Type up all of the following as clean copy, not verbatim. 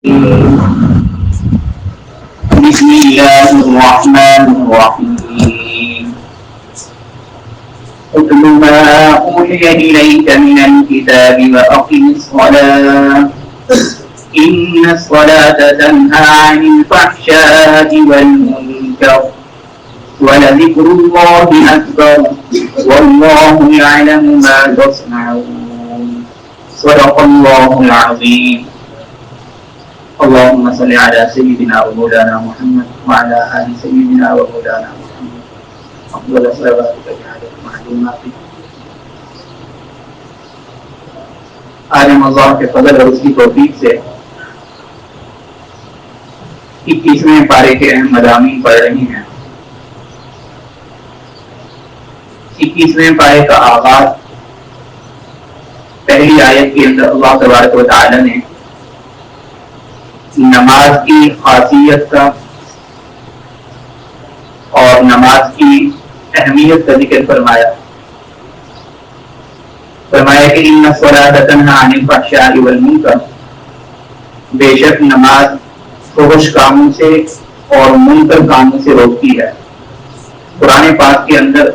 بسم الله الرحمن الرحيم اتل ما أوحي إليك من الكتاب وأقم الصلاة إن الصلاة تنهى عن الفحشاء والمنكر ولذكر الله أكبر والله يعلم ما تصنعون صدق الله العظيم. اللهم صل على سيدنا ومولانا محمد وعلى آل سيدنا ومولانا محمد أفضل صلواتك على المعلومات. عالم اللہ کے فضل اور اس کی توفیق سے 21ویں پارے کے اہم مضامین پڑھ رہی ہیں. 21ویں پارے کا آغاز پہلی آیت کے اندر اللہ تبارک و تعالی نے نماز کی خاصیت کا اور نماز کی اہمیت کا ذکر فرمایا کہ ان الصلاۃ تنہی عن الفحشاء والمنکر، بے شک نماز فحش کاموں سے اور منکر کاموں سے روکتی ہے. قرآن پاک کے اندر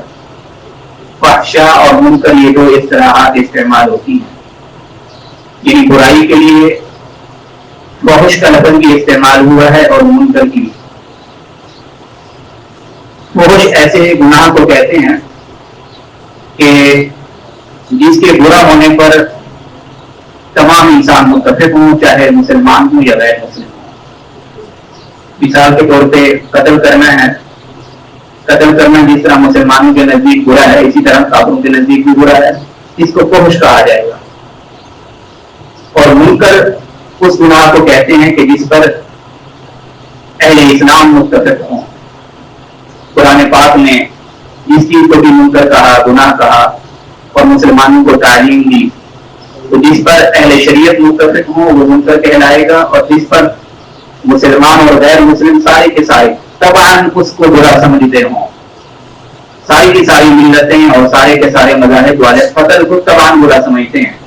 فحشاء اور منکر یہ دو اصطلاحات استعمال ہوتی ہیں، یعنی برائی کے لیے فحش کا لفظ بھی استعمال ہوا ہے اور منکر کی. فحش ایسے گناہ کو کہتے ہیں کہ جس کے برا ہونے پر تمام انسان متفق ہوں، چاہے مسلمان ہوں یا غیر مسلم ہوں. مثال کے طور پہ قتل کرنا ہے. قتل کرنا جس طرح مسلمانوں کے نزدیک برا ہے، اسی طرح کافروں کے نزدیک بھی برا ہے، اس کو فحش کہا جائے گا. اور منکر اس گناہ کو کہتے ہیں کہ جس پر اہل اسلام متفق ہوں. قرآن پاک نے جس چیز کو بھی منکر کہا، گناہ کہا اور مسلمانوں کو تعلیم دی، تو جس پر اہل شریعت متفق ہوں وہ منکر کہلائے گا، اور جس پر مسلمان اور غیر مسلم سارے کے سارے طبعاً اس کو برا سمجھتے ہوں. ساری کی ساری ملتیں اور سارے کے سارے مذاہب والے قتل کو طبعاً برا سمجھتے ہیں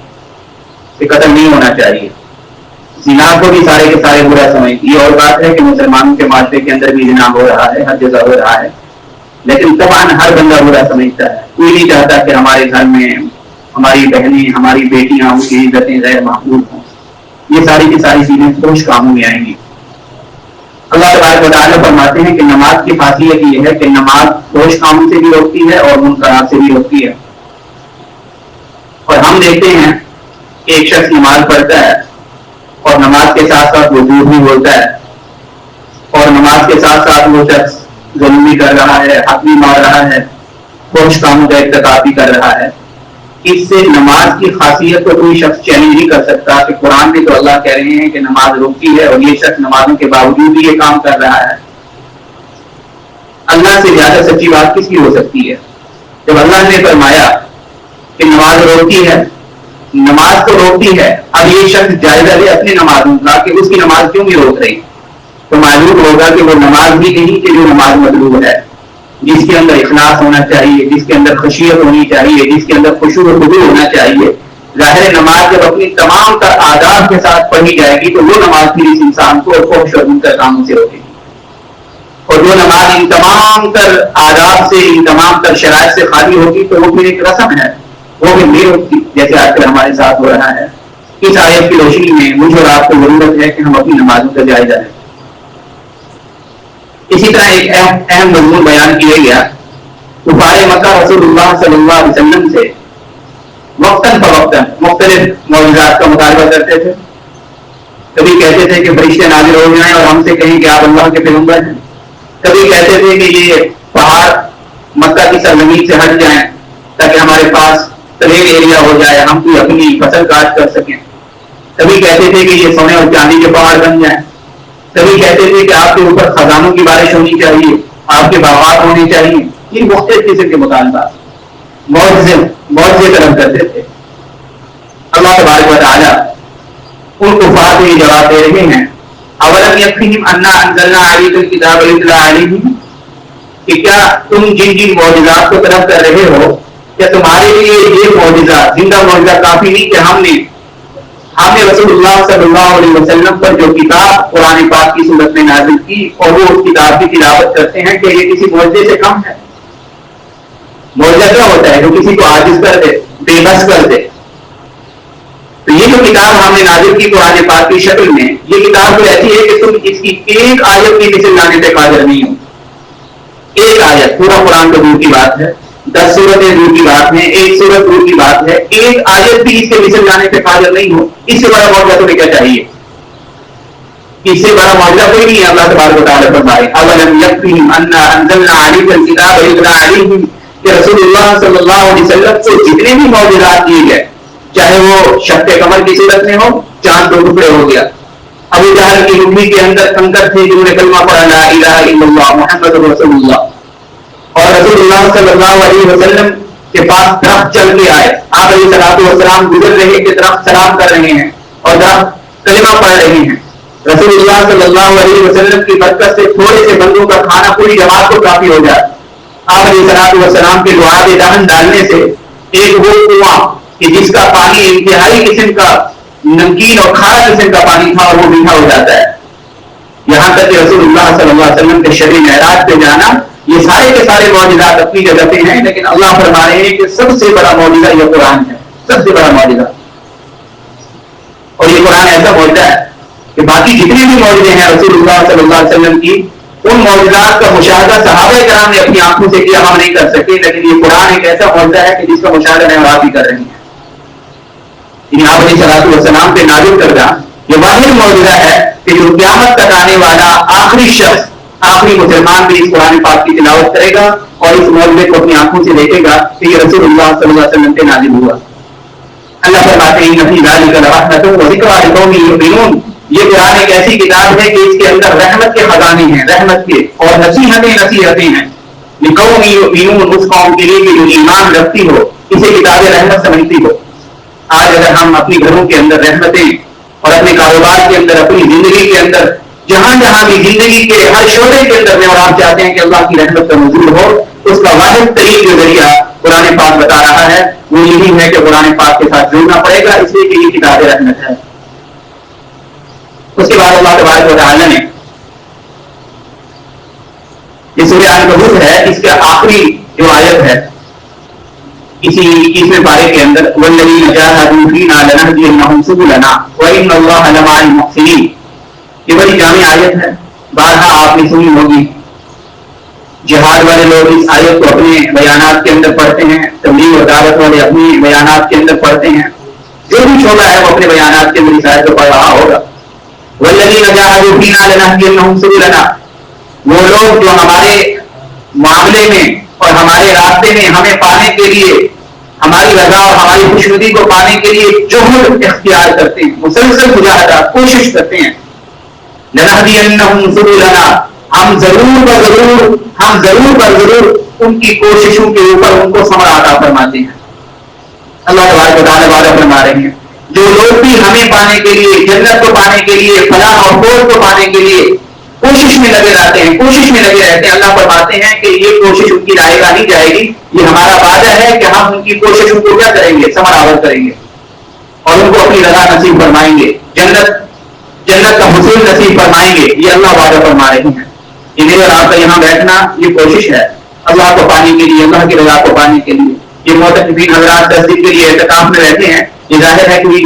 کہ قتل نہیں ہونا چاہیے. زنا کو بھی سارے کے سارے برا سمجھتے. یہ اور بات ہے کہ مسلمانوں کے معاشرے کے اندر بھی زنا ہو رہا ہے، ہر جگہ ہو رہا ہے، لیکن طبعاً ہر بندہ برا سمجھتا ہے. کوئی نہیں چاہتا کہ ہمارے گھر میں ہماری بہنیں، ہماری بیٹیاں، ان کی عزتیں غیر محفوظ ہوں. یہ ساری کی ساری چیزیں فحش کاموں میں آئیں گی. اللہ تبارک و تعالیٰ فرماتے ہیں کہ نماز کی خاصیت یہ ہے کہ نماز فحش کاموں سے بھی روکتی ہے اور منکرات سے بھی روکتی ہے. اور ہم دیکھتے ہیں کہ ایک شخص نماز پڑھتا ہے اور نماز کے ساتھ ساتھ وضو بھی ہوتا ہے، اور نماز کے ساتھ ساتھ وہ شخص ظلم بھی کر رہا ہے، حق بھی مار رہا ہے، فحش کاموں کا ارتکاب بھی کر رہا ہے. اس سے نماز کی خاصیت کو کوئی شخص چیلنج نہیں کر سکتا کہ قرآن میں تو اللہ کہہ رہے ہیں کہ نماز روکتی ہے اور یہ شخص نمازوں کے باوجود بھی یہ کام کر رہا ہے. اللہ سے زیادہ سچی بات کس کی ہو سکتی ہے؟ جب اللہ نے فرمایا کہ نماز روکتی ہے، نماز تو روکتی ہے، اب یہ شخص جائزہ لے اپنی نمازوں کا کہ اس کی نماز کیوں نہیں روک رہی، تو معلوم ہوگا کہ وہ نماز بھی نہیں کہ جو نماز مطلوب ہے، جس کے اندر اخلاص ہونا چاہیے، جس کے اندر خشیت ہونی چاہیے، جس کے اندر خشوع و خضوع ہونا چاہیے. ظاہر نماز جب اپنی تمام تر آداب کے ساتھ پڑھی جائے گی تو وہ نماز پھر اس انسان کو فحش اور منکر کاموں سے روکے گی. اور جو نماز ان تمام تر آداب سے، ان تمام تر شرائط سے خالی ہوگی تو وہ پھر ایک رسم ہے، وہ بھی نہیں روکتی، جیسے آج کل ہمارے ساتھ ہو رہا ہے. اس آیت کی روشنی میں مجھے اور آپ کو ضرورت ہے کہ ہم اپنی نمازوں کا جائزہ لیں. اسی طرح ایک اہم مضمون بیان کیا گیا. کفار مکہ رسول اللہ صلی اللہ علیہ وسلم سے وقتاً فوقتاً مختلف معجزات کا مطالبہ کرتے تھے. کبھی کہتے تھے کہ فرشتے نازل ہو جائیں اور ہم سے کہیں کہ آپ اللہ کے پیغمبر ہیں. کبھی کہتے تھے کہ یہ پہاڑ مکہ کی سرزمین سے ہٹ جائیں تاکہ ہمارے پاس پلین ایریا ہو جائے، ہم کوئی اپنی فصل کاشت کر سکیں. کبھی کہتے تھے کہ یہ سونے اور چاندی کے پہاڑ بن جائیں. کبھی کہتے تھے کہ آپ کے اوپر خزانوں کی بارش ہونی چاہیے، آپ کے باغات ہونے چاہیے. یہ مختلف قسم کے مطالبات معجزے طلب کرتے تھے. اللہ تبارک و تعالیٰ ان کفار کو یہ جواب دے رہے ہیں، اولم یکفیہم انا انزلنا علیک الکتاب یتلی علیہم، کہ کیا تم جن جن معجزات کو طلب کر رہے ہو، کیا تمہارے لیے یہ معجزہ، زندہ معجزہ کافی نہیں کہ ہم نے ہم نے رسول اللہ صلی اللہ علیہ وسلم پر جو کتاب قرآن پاک کی صورت میں نازل کی اور وہ اس کتاب کی تلاوت کرتے ہیں کہ یہ کسی معجزے سے کم ہے. معجزہ کیا ہوتا ہے؟ جو کسی کو عاجز کر دے، بے بس کر دے. تو یہ جو کتاب ہم نے نازل کی قرآن پاک کی شکل میں، یہ کتاب تو ایسی ہے کہ تم اس کی ایک آیت کی مثل لانے پہ قادر نہیں ہو. ایک آیت، پورا قرآن تو دور کی بات ہے، 10 سورتیں دور کی بات ہے، ایک سورت دور کی بات ہے، ایک آیت بھی اس کے مثل لانے پہ قادر نہیں ہو. اس سے بڑا معجزہ تمہیں کیا چاہیے؟ اس سے بڑا معجزہ کوئی نہیں ہے. اللہ تبارک و تعالیٰ فرمائے اولم یکفیہم انا انزلنا علیک الکتاب یتلی علیہم، کہ رسول اللہ صلی اللہ علیہ وسلم کو جتنے بھی معجزات دیے گئے، چاہے وہ شق قمر کی صورت میں ہو، چاند 2 ٹکڑے ہو گیا، ابو جہل کی امی کے اندر کنکر تھے جنہوں نے کلمہ پڑھا لا الہ الا اللہ محمد رسول اللہ، اور رسول اللہ صلی اللہ علیہ وسلم کے پاس درخت چل کے آئے، آپ علیہ الصلوۃ والسلام گزر رہے کہ درخت سلام کر رہے ہیں اور درخت کلمہ پڑھ رہے ہیں. رسول اللہ صلی اللہ علیہ وسلم کی برکت سے تھوڑے سے بندوں کا کھانا پوری جماعت کو کافی ہو جائے. آپ علیہ الصلوۃ والسلام کے لعاب دہن ڈالنے سے ایک وہ کنواں کہ جس کا پانی انتہائی قسم کا نمکین اور کھارا قسم کا پانی تھا اور وہ میٹھا ہو جاتا ہے. یہاں تک کہ رسول اللہ صلی اللہ علیہ وسلم کے شب معراج پہ جانا، یہ سارے کے سارے معجزات اپنی جگہ پہ ہیں، لیکن اللہ فرما رہے ہیں کہ سب سے بڑا معجزہ یہ قرآن ہے، سب سے بڑا معجزہ. اور یہ قرآن ایسا معجزہ ہے کہ باقی جتنے بھی معجزے ہیں رسول اللہ صلی اللہ علیہ وسلم کی، ان معجزات کا مشاہدہ صحابہ کرام نے اپنی آنکھوں سے کیا، ہم نہیں کر سکے، لیکن یہ قرآن ایک ایسا معجزہ ہے کہ جس کا مشاہدہ میں آپ ہی کر رہے ہیں. آپ علیہ الصلوۃ والسلام پہ نازل کردہ یہ واحد معجزہ ہے کہ جو قیامت تک آنے والا آخری شخص، آخری مسلمان بھی اس قرآن پاک کی تلاوت کرے گا اور اس معجزے کو اپنی آنکھوں سے دیکھے گا کہ یہ رسول اللہ صلی اللہ علیہ وسلم پہ نازل ہوا. اللہ فرماتے ہیں ان فی ذلک لرحمۃ وذکریٰ لقوم یؤمنون، یہ قرآن ایک ایسی کتاب ہے کہ اس کے اندر رحمت کے خزانے ہیں، رحمت کے، اور نصیحتیں ہیں. لقوم یؤمنون، اس قوم کے لیے کہ جو ایمان رکھتی ہو، اسے کتاب رحمت سمجھتی ہو. آج اگر ہم اپنی گھروں کے اندر رحمتیں اور اپنے کاروبار کے اندر، اپنی زندگی کے اندر، جہاں جہاں بھی زندگی کے ہر شعبے کے اندر میں اور آپ چاہتے ہیں کہ اللہ کی رحمت کا نزول ہو، اس کا واحد ترین جو ذریعہ قرآن پاک بتا رہا ہے وہ یہی ہے کہ قرآن پاک کے ساتھ جڑنا پڑے گا، اس لیے کہ یہ کتاب رحمت ہے. اس کے بعد اللہ تبارک و تعالیٰ نے یہ سورہ عنکبوت ہے، اس کے آخری جو آیت ہے اسی 21ویں پارے کے اندر والذین جاہدوا فینا لنہدینہم سبلنا وان اللہ لمع المحسنین، یہ بڑی جامع آیت ہے، بارہا آپ نے سنی ہوگی. جہاد والے لوگ اس آیت کو اپنے بیانات کے اندر پڑھتے ہیں، تبلیغ و دعوت والے اپنی بیانات کے اندر پڑھتے ہیں، جو بھی چھوڑا ہے وہ اپنے بیانات کے اندر اس آیت کو پڑھ رہا ہوگا. والذین جاہدوا فینا لنہدینہم سبلنا، وہ لوگ جو ہمارے معاملے میں اور ہمارے راستے میں ہمیں پانے کے لیے، ہماری رضا اور ہماری خوشنودی کو پانے کے لیے جوہد اختیار کرتے ہیں، مسلسل مجاہدہ کوشش کرتے ہیں. لنہدینہم سبلنا، ہم ضرور ان کی کوششوں کے اوپر ان کو ثمر عطا فرماتے ہیں. اللہ تبارک و تعالیٰ وعدہ فرما رہے ہیں جو لوگ بھی ہمیں پانے کے لیے، جنت کو پانے کے لیے، فلاح اور فوز کو پانے کے لیے کوشش میں لگے رہتے ہیں، اللہ فرماتے ہیں کہ یہ کوشش ان کی رائے گاہ نہیں جائے گی. یہ ہمارا وعدہ ہے کہ ہم ان کی کوششوں کو کیا کریں گے؟ ثمر آور کریں گے اور ان کو اپنی رضا نصیب فرمائیں گے، جنت کا حصول نصیب فرمائیں گے. یہ اللہ وعدہ فرما رہے ہیں. یہ میرے اور آپ کا یہاں بیٹھنا یہ کوشش ہے اللہ کو پانے کے لیے، اللہ کی رضا کو پانے کے لیے. یہ معتکفین حضرات 10 دن کے لیے اعتکاف میں رہتے ہیں، یہ ظاہر ہے کہ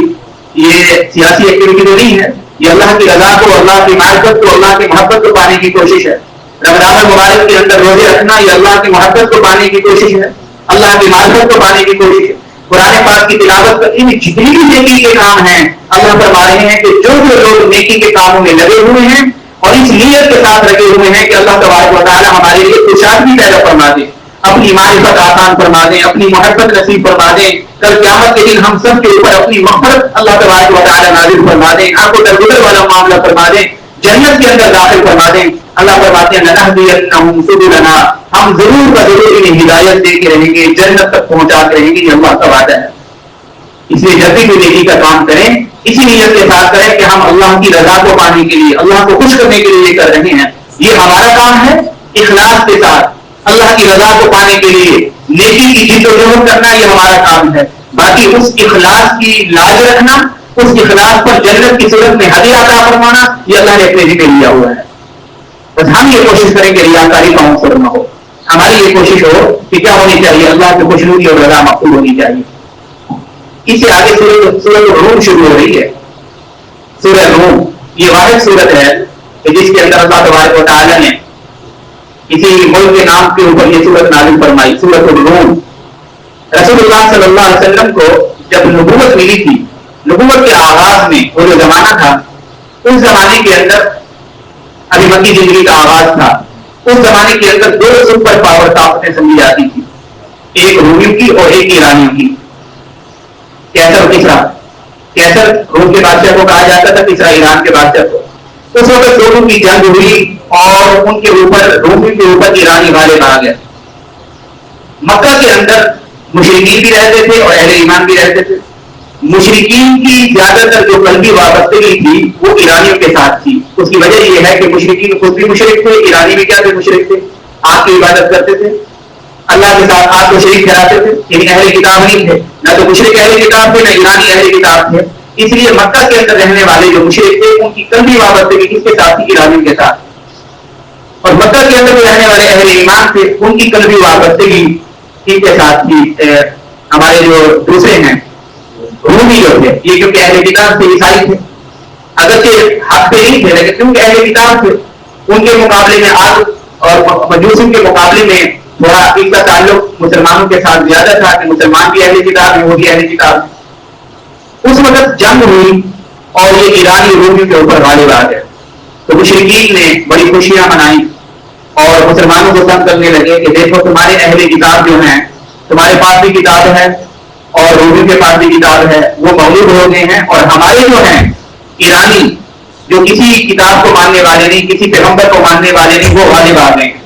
یہ سیاسی ایکٹیویٹی تو نہیں ہے، یہ اللہ کی رضا کو، اللہ کی معرفت کو، اللہ کی محبت کو پانے کی کوشش ہے. رمضان المبارک کے اندر روزے رکھنا یہ اللہ کی محبت کو پانے کی کوشش ہے، اللہ کی معرفت کو پانے کی کوشش ہے. قرآن پاک کی تلاوت کرنے میں جتنی بھی نیکی کے کام ہیں، اللہ فرما رہے ہیں کہ جو لوگ نیکی کے کاموں میں لگے ہوئے ہیں اور اس نیت کے ساتھ لگے ہوئے ہیں کہ اللہ تبارک و تعالیٰ ہمارے لیے خوشحالی پیدا فرما دے، اپنی معرفت آسان فرما دیں، اپنی محبت نصیب فرما دیں، کل قیامت کے دن ہم سب کے اوپر اپنی مغفرت اللہ تبارک و تعالیٰ نازل فرما دیں، آپ کو درگزر والا معاملہ فرما دیں، جنت کے اندر داخل فرما دیں. اللہ فرماتے ہیں لنہدینہم سبلنا، ہم ضرور انہیں ہدایت دے کے رہیں گے، جنت تک پہنچا کے رہیں گے. یہ اللہ کا وعدہ ہے. اس لیے جب بھی کوئی نیکی کا کام کریں اسی نیت کے ساتھ کریں کہ ہم اللہ کی رضا کو پانے کے لیے، اللہ کو خوش کرنے کے لیے کر رہے ہیں. یہ ہمارا کام ہے اخلاص کے ساتھ اللہ کی رضا کو پانے کے لیے نیکی کی جد و جہد کرنا، یہ ہمارا کام ہے. باقی اس اخلاص کی لاج رکھنا اس اخلاص پر جنت کی صورت میں ہدیہ عطا فرمانا یہ اللہ نے اپنے ذمہ لیا ہوا ہے. بس ہم یہ کوشش کریں کہ ریاکاری کا عنصر نہ ہو. ہماری یہ کوشش ہو کہ کیا ہونی چاہیے, اللہ کی خوشنودی اور رضا مقبول ہونی چاہیے. اس سے آگے سورۃ الروم شروع ہو رہی ہے. سورہ روم یہ واحد سورت ہے کہ جس کے اندر اللہ تبارک و تعالیٰ نے کسی ملک کے نام کے اوپر یہ سورت نازل فرمائی, سورۃ الروم. رسول اللہ صلی اللہ علیہ وسلم کو جب نبوت ملی تھی, نبوت کے آغاز میں وہ جو زمانہ تھا, اس زمانے کے اندر ابھی مکی زندگی کا آغاز تھا, اس زمانے کے اندر دو سپر پاور طاقتیں سمجھی جاتی تھی, ایک رومیوں کی اور ایک ایرانیوں کی. کیسر اور کسرا. کیسر روم کے بادشاہ کو کہا جاتا تھا, کسرا ایران کے بادشاہ کو. اس وقت دونوں کی جنگ ہوئی اور ان کے اوپر رومیوں کے اوپر ایرانی غالب آ گیا. مکہ کے اندر مشرکین بھی رہتے تھے اور اہل ایمان بھی رہتے تھے. مشرکین کی زیادہ تر جو قلبی وابستگی تھی وہ ایرانیوں کے ساتھ تھی. اس کی وجہ یہ ہے کہ مشرکین خود بھی مشرک تھے, ایرانی بھی کیا تھے, مشرک تھے. آگ کی عبادت کرتے تھے, اللہ کے ساتھ آگ کو شریک ٹھہراتے تھے. یعنی اہل کتاب نہیں تھے, نہ تو مشرک اہل کتاب تھے نہ ایرانی اہل کتاب تھے. اس لیے مکہ کے اندر رہنے والے جو مشرک تھے ان کی قلبی وابستگی کس کے ساتھ تھی, ایرانیوں کے ساتھ. اور مکہ کے اندر رہنے والے اہل ایمان تھے, ان کی قلبی وابستگی ان کے ساتھ تھی ہمارے جو دوسرے ہیں رومی جو تھے, یہ کیونکہ اہل کتاب سے عیسائی تھے, اگرچہ حق پہ نہیں تھے لیکن کیونکہ اہل کتاب تھے ان کے مقابلے میں آج اور مجوسوں کے مقابلے میں تھوڑا ان کا تعلق مسلمانوں کے ساتھ زیادہ تھا کہ مسلمان بھی اہل کتاب ہیں, وہ بھی اہل کتاب ہیں. اس وقت جنگ ہوئی اور یہ ایرانی رومیوں کے اوپر غالب آ گئے. تو مشرکین نے بڑی خوشیاں منائی اور مسلمانوں کو تنگ کرنے لگے کہ دیکھو تمہارے اہل کتاب جو ہیں, تمہارے پاس بھی کتاب ہے اور رومیوں کے پاس بھی کتاب ہے, وہ مغلوب ہو گئے ہیں, اور ہمارے جو ہیں ایرانی جو کسی کتاب کو ماننے والے نہیں, کسی پیغمبر کو ماننے والے نہیں, وہ غالب آ گئے ہیں.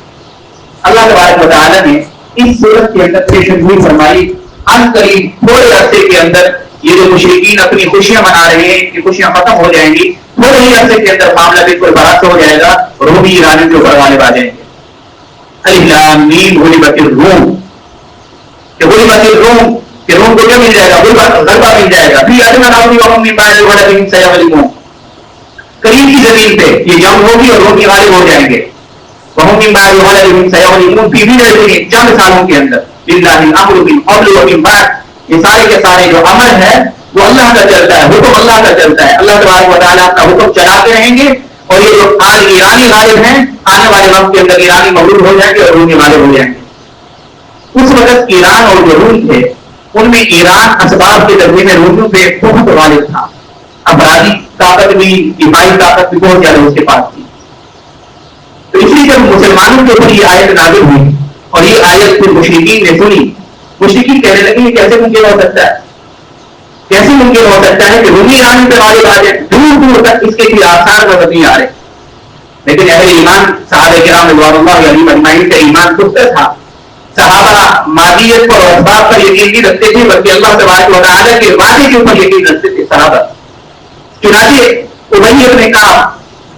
اللہ تبارک و تعالیٰ نے اس صورت کے اندر پیشن گوئی فرمائی. ان قریب تھوڑے عرصے کے اندر یہ جو مشرکین اپنی خوشیاں منا رہے ہیں کہ خوشیاں ختم ہو جائیں گی, تھوڑے ہی عرصے کے اندر معاملہ بالکل برعکس ہو جائے گا, رومی ایرانی کے اوپر غالب آ جائیں گے. الف لام میم غلبت الروم, کہ غلبت الروم, کہ روم کو کیا مل جائے گا, غلبہ مل جائے گا. پھر ادنیٰ ناؤ قوم من بعد غلبہم سیغلبون, قریب کی زمین پہ یہ جنگ ہوگی اور رومی غالب ہو جائیں گے. وہم من بعد غلبہم سیغلبون, فی بضع چند سالوں کے اندر. للہ الامر من قبل ومن بعد, یہ سارے کے سارے جو عمل ہے وہ اللہ کا چلتا ہے, حکم اللہ کا چلتا ہے. اللہ تبارک و تعالیٰ کا حکم چلاتے رہیں گے, اور یہ جو آج ایرانی غالب ہیں آنے والے وقت کے اندر ایرانی مغلوب ہو جائیں گے اور رومی غالب ہو جائیں گے. اس وقت ایران اور جو روم تھے ان میں ایران اسباب کے درجے میں رومیوں پہ بہت غالب تھا. افرادی طاقت بھی, دفاعی طاقت بھی بہت زیادہ اس کے پاس تھی. تو اس لیے جب مسلمانوں کے اوپر یہ آیت نازل ہوئی اور یہ آیت پھر مشرکین نے سنی, مشرکین کہنے لگے یہ کیسے ممکن ہو سکتا ہے, کیسے ممکن ہو سکتا ہے کہ رومی ایرانی پہ غالب آ جائے. دور دور تک اس کے کوئی آثار نظر نہیں آ رہے. لیکن اہل ایمان صحابہ کرام رضوان اللہ علیہم اجمعین کا ایمان پختہ تھا. صحابہ مادیت پر اور اسباب پر یقین نہیں رکھتے تھے بلکہ اللہ تبارک و تعالیٰ کے وعدے کے اوپر یقین رکھتے تھے صحابہ. چنانچہ ابی ابن کعب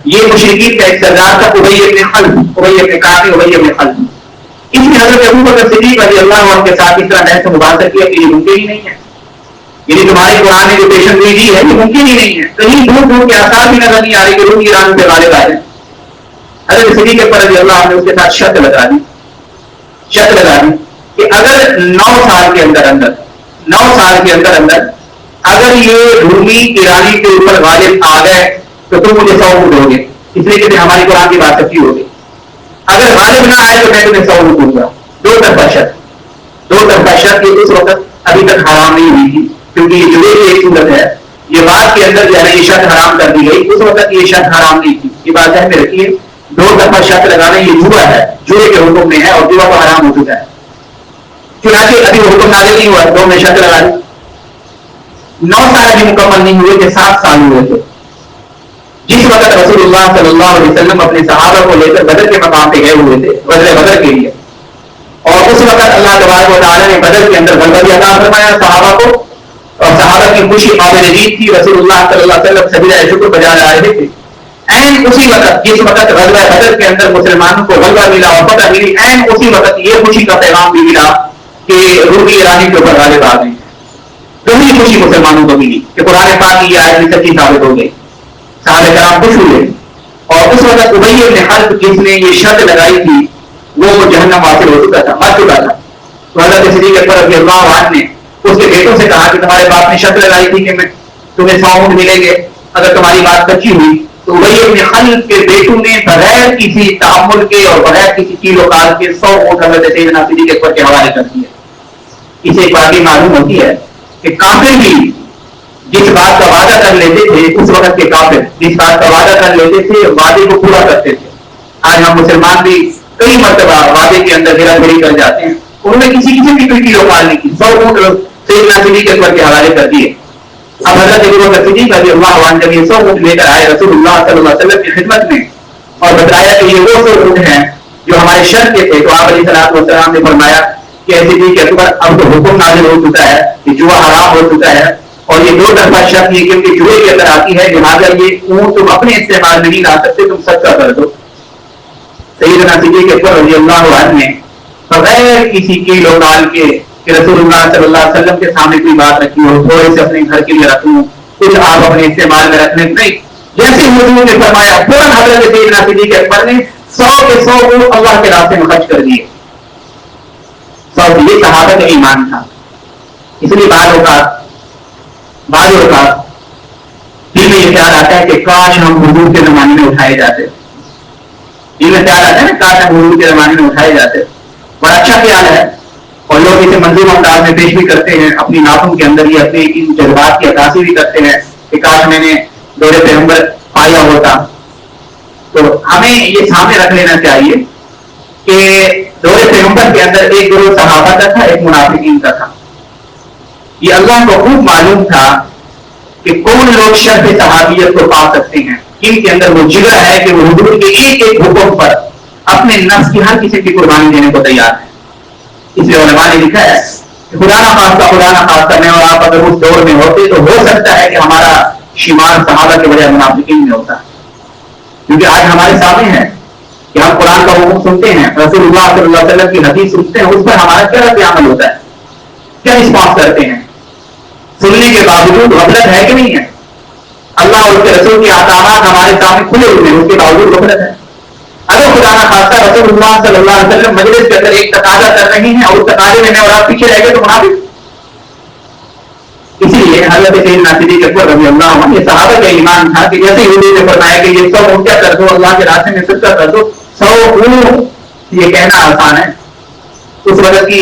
یہ مشرکین کا ایک سردار تھا, ابی ابن خلف, ابی ابن کعب, ابی ابن خلف. اس نے حضرت ابو بکر صدیق رضی اللہ عنہ کے ساتھ اس طرح بحث و مباحثہ کیا کہ یہ ممکن ہی نہیں ہے, یعنی تمہارے قرآن نے جو پیشن گوئی دی ہے یہ ممکن ہی نہیں ہے. کہیں دور دور کے آثار بھی نظر نہیں آ رہے کہ روم ایران پہ غالب آ جائیں. حضرت صدیق اکبر رضی اللہ عنہ نے اس کے ساتھ شرط لگا دی کہ اگر 9 سال کے اندر اگر یہ رومی ایرانی کے اوپر غالب آ گئے تو تم مجھے 100 اونٹ دو گے, اس لیے کہ ہماری قرآن کی بات سچی ہوگی. اگر غالب نہ آئے تو میں تمہیں 100 اونٹ دوں گا. دو طرفہ شرط یہ اس وقت ابھی تک حرام نہیں ہوئی تھی, کیونکہ یہ جوڑے کی ایک صورت ہے, یہ بات کے اندر جو ہے یہ شرط حرام کر دی گئی. اس وقت یہ شرط حرام نہیں تھی. یہ بات ذہن میں رکھیے, 2 طرفہ شرط لگانا یہ جوا ہے, جوڑے کے حکم میں ہے اور جوا تو حرام ہو چکا ہے. چنانچہ ابھی حکم نازل نہیں ہوا, 2 میں شرط لگا دی. 9 سال ابھی مکمل نہیں ہوئے کہ 7 سال ہوئے تھے جس وقت رسول اللہ صلی اللہ علیہ وسلم اپنے صحابہ کو لے کر بدر کے مقام پہ گئے ہوئے تھے, بدر کے لیے. اور اس وقت اللہ تبارک و تعالیٰ نے بدر کے اندر غلبہ عطا فرمایا صحابہ کو, اور صحابہ کی خوشی قابل جدید تھی. رسول اللہ صلی اللہ علیہ وسلم سجدہ شکر بجا رہے تھے. این اسی وقت جس وقت غزوہ بدر کے اندر مسلمانوں کو غلبہ ملا اور فتح ملی, این اسی وقت یہ خوشی کا پیغام بھی ملا کہ رومی ایرانی کے اوپر غالب آ گئے. دوسری خوشی مسلمانوں کو ملی کہ قرآن پاک کی یہ آیت بھی سچی ثابت ہو گئی. صحابہ کرام خوش ہوئے. اور اس وقت ابی بن خلف جس نے یہ شرط لگائی تھی وہ جہنم واصل ہو چکا تھا, مر چکا تھا. تو حضرت صدیق اکبر رضی اللہ عنہ نے اس کے بیٹوں سے کہا کہ تمہارے باپ نے شرط لگائی تھی کہ میں تمہیں 100 اونٹ ملیں گے اگر تمہاری بات سچی ہوئی. تو ابی بن خلف کے بیٹوں نے بغیر کسی تعامل کے اور بغیر کسی کیل و کال کے 100 اونٹ حضرت سیدنا صدیق اکبر کے حوالے کر دیے. اسے ایک بات معلوم ہوتی ہے کہ کافر بھی جس بات کا وعدہ کر لیتے تھے, اس وقت کے کافر جس بات کا وعدہ کر لیتے تھے وعدے کو پورا کرتے تھے. آج ہم مسلمان بھی کئی مرتبہ وعدے کے اندر ہیرا پھیری کر جاتے ہیں. انہوں نے کسی قسم کی کوئی کیل و کال نہیں کی, 100 اونٹ سیدنا صدیق اکبر کے حوالے کر دیے. اب حضرت ابوبکر صدیق رضی اللہ عنہ جب یہ 100 اونٹ لے کر آئے رسول اللہ صلی اللہ علیہ وسلم کی خدمت میں اور بتایا کہ یہ وہ 100 اونٹ ہیں جو ہمارے شرط کے تھے, تو آپ علیہ الصلوۃ والسلام نے فرمایا کہ ایسے بھی کہ اب تو حکم نازل ہو چکا ہے کہ جوا حرام ہو چکا ہے اور یہ 2 طرفہ شرط یہ کیونکہ جوئے کے اندر آتی ہے, لہٰذا یہ اونٹ تم اپنے استعمال میں نہیں لا سکتے, تم صدقہ کر دو. سیدنا صدیق اکبر رضی اللہ عنہ نے بغیر کسی کیل و کال کے کہ رسول اللہ صلی اللہ علیہ وسلم کے سامنے کوئی بات رکھی ہو, تھوڑے سے اپنے گھر کے لیے رکھوں, کچھ آپ اپنے استعمال میں رکھنے نہیں, جیسے حضور نے فرمایا فوراً حضرت سیدنا صدیق اکبر نے 100 کے 100 اونٹ اللہ کے راستے میں خرچ کر دیے. 100 یہ صحابہ کا ایمان تھا. اس لیے بعض اوقات دل میں یہ خیال آتا ہے کہ کاش ہم حضور کے زمانے میں اٹھائے جاتے. دل میں خیال آتا ہے نا, کاش ہم حضور کے زمانے میں اٹھائے جاتے. بڑا اچھا خیال ہے اور لوگ اسے منظور انداز میں پیش بھی کرتے ہیں, اپنی نعتوں کے اندر یہ اپنے ان جذبات کی عکاسی بھی کرتے ہیں کہ کاش میں نے دور پیغمبر پایا ہوتا. تو ہمیں یہ سامنے رکھ لینا چاہیے کہ دور پیغمبر کے اندر ایک گروہ صحابہ کا تھا, ایک منافقین کا تھا. یہ اللہ کو خوب معلوم تھا کہ کون لوگ شرف صحابیت کو پا سکتے ہیں, ان کے اندر وہ جگر ہے کہ وہ حضور کے ایک ایک حکم پر اپنے نفس کی ہر کسی کی قربانی دینے کو تیار ہے. اس لیے علماء نے لکھا ہے کہ خدا نہ خواستہ میں اور آپ اگر اس دور میں ہوتے تو ہو سکتا ہے کہ ہمارا شمار صحابہ کے بجائے منافقین میں ہوتا. کیونکہ آج ہمارے سامنے ہے کہ ہم قرآن کا حکم سنتے ہیں, رسول اللہ صلی اللہ علیہ وسلم کی حدیث سنتے ہیں, اس پر ہمارا کیا رد عمل ہوتا ہے, کیا رسپانس کرتے ہیں. سننے کے باوجود غفلت ہے کہ نہیں ہے. اللہ اور اس کے رسول کے احکامات ہمارے سامنے کھلے ہوئے ہیں, اس کے باوجود غفلت ہے. اگر خدا نہ خواستہ رسول اللہ صلی اللہ علیہ وسلم مجلس کے اندر ایک تقاضا کر رہے ہیں اور اس تقاضے میں اور آپ پیچھے رہ گئے تو منافق. اسی لیے حضرت سیدنا صدیق اکبر رضی اللہ عنہ یہ صحابہ کا ایمان تھا کہ جیسے حضور نے فرمایا کہ یہ 100 اونٹ کیا کر دو, اللہ کے راستے میں صدقہ کر دو. 100 اونٹ یہ کہنا آسان ہے, اس وقت کی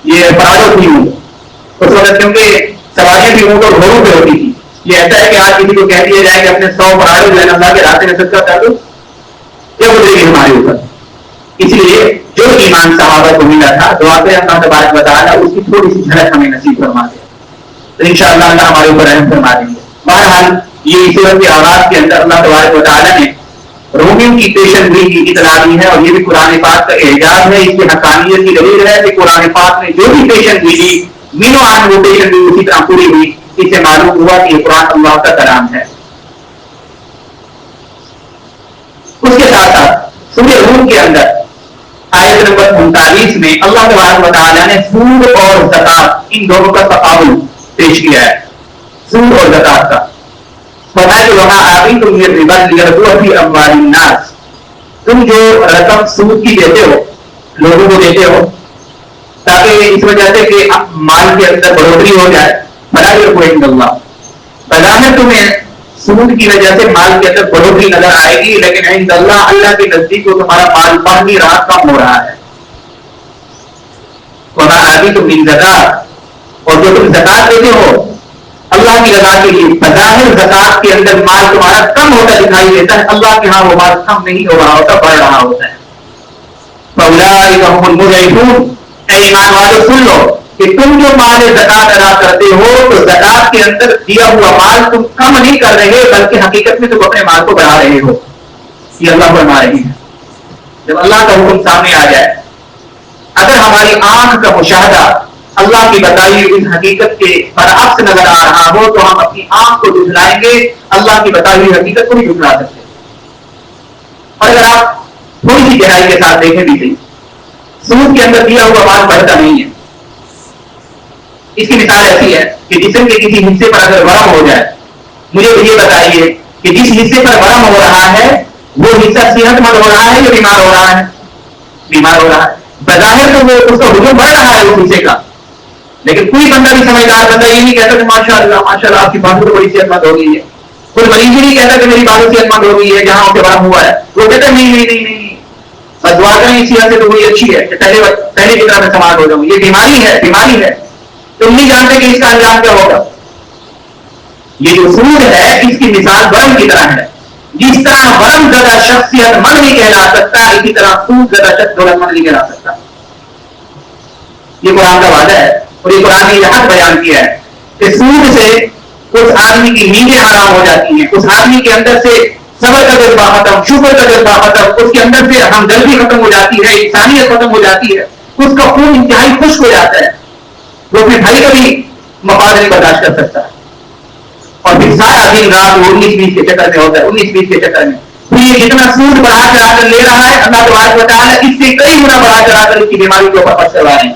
یہ پراڈو تھی اونٹ, اس وقت کیونکہ سواریاں بھی اونٹ اور گھوڑوں پہ ہوتی تھی. یہ ایسا ہے کہ آج کسی کو کہہ دیا جائے کہ اپنے 100 پراڈو جو ہے اللہ کے راستے میں صدقہ کر دو, یہ گزرے گی ہمارے اوپر. اس لیے جو ایمان صحابہ کو ملا تھا دعا کریں اللہ تبارک و تعالیٰ اس کی تھوڑی سی جھلک ہمیں نصیب فرما دے, تو انشاءاللہ اللہ ہمارے اوپر رحم فرما دیں گے. بہرحال یہ سورت کے آغاز کے اندر اللہ تبارک و تعالیٰ نے رومیوں کی پیشن گوئی کی اطلاع دی ہے, اور یہ بھی قرآن پاک کا اعجاز ہے, اس کی حقانیت کی دلیل ہے کہ قرآن پاک نے جو بھی پیشن گوئی دی مینو آن وہ پیشن گوئی اسی طرح پوری ہوئی. اس سے معلوم ہوا کہ یہ قرآن اللہ کا کلام ہے. اس کے ساتھ ساتھ سورہ روم کے اندر آیت نمبر 39 میں اللہ تبارک و تعالیٰ نے سود اور زکات ان دونوں کا تقابل پیش کیا ہے. سود اور زکات کا فرمایا کہ وہاں آتی تم یہ ربا لیربو فی اموال الناس, تم جو رقم سود کی دیتے ہو لوگوں کو دیتے ہو تاکہ اس وجہ سے کہ مال کے اندر بڑھوتری ہو جائے, بلا یربو عند اللہ, بظاہر تمہیں سود کی وجہ سے مال کے اندر بڑھوتری نظر آئے گی, لیکن عند اللہ, اللہ کے نزدیک تو تمہارا مال بڑھ نہیں رہا, کم ہو رہا ہے. وما آتیتم من زکات, اور جو تم زکات دیتے ہو اللہ کی رضا کے لیے, بظاہر زکات کے اندر مال تمہارا کم ہوتا دکھائی دیتا ہے, اللہ کے ہاں وہ مال کم نہیں ہو رہا ہوتا, بڑھ رہا ہوتا ہے. فاولئک هم المضعفون, اے ایمان والو سن لو کہ تم جو مال زکات ادا کرتے ہو تو زکات کے اندر دیا ہوا مال تم کم نہیں کر رہے بلکہ حقیقت میں تم اپنے مال کو بڑھا رہے ہو. یہ اللہ فرما رہے ہیں. جب اللہ کا حکم سامنے آ جائے, اگر ہماری آنکھ کا مشاہدہ اللہ کی بتائی اس حقیقت کے برعکس نظر آ رہا ہو تو ہم اپنی آنکھ کو جھٹلائیں گے, اللہ کی بتائی ہوئی حقیقت کو نہیں جھٹلا سکتے. اور اگر آپ تھوڑی سی گہرائی کے ساتھ دیکھیں بھی صحیح, سود کے اندر دیا ہوا مال بڑھتا نہیں ہے. اس کی مثال ایسی ہے کہ جسم کے کسی حصے پر اگر ورم ہو جائے، مجھے یہ بتائیے کہ جس حصے پر ورم ہو رہا ہے وہ حصہ صحت مند ہو رہا ہے یا بیمار ہو رہا ہے؟ بیمار ہو رہا ہے. بظاہر تو وہ اس کا ہجوم بڑھ رہا ہے اس حصے کا، لیکن کوئی بندہ بھی سمجھدار بندہ یہ نہیں کہتا کہ ماشاء اللہ آپ کی بات بڑی صحت مند ہو گئی ہے. کوئی مریض ہی نہیں کہتا کہ میری بات صحت مند ہو گئی ہے جہاں اسے ورم ہوا ہے. وہ کہتا نہیں بس دعا کریں اس صحت سے تو وہی اچھی ہے کہ پہلے کی طرح میں سماج ہو جاؤں. یہ بیماری ہے. تم نہیں جانتے کہ اس کا انجام کیا ہوگا. یہ جو سود ہے اس کی مثال ورم کی طرح ہے. جس طرح ورم زدہ شخصیت مند نہیں کہلا سکتا، اسی طرح سود زدہ شخص دولت مند نہیں کہلا سکتا. یہ قرآن کا وعدہ ہے اور یہ قرآن نے یہ حق بیان کیا ہے کہ سود سے اس آدمی کی نیندیں حرام ہو جاتی ہیں، اس آدمی کے اندر سے صبر کا جذبہ ختم، شکر کا جذبہ ختم، اس کے اندر سے ہمدردی ختم ہو جاتی ہے، انسانیت ختم ہو جاتی ہے، اس کا خون انتہائی خشک ہو جاتا ہے، وہ اپنے بھائی کا بھی مفاد نہیں برداشت کر سکتا ہے. اور پھر سارا دن رات وہ 19-20 کے چکر میں ہوتا ہے، 19-20 کے چکر میں. پھر یہ جتنا سود بڑھا چڑھا کر لے رہا ہے، اللہ تبارک و تعالیٰ اس سے کئی گنا بڑھا چڑھا کر اس کی بیماری کے اوپر خرچ کروا رہے ہیں.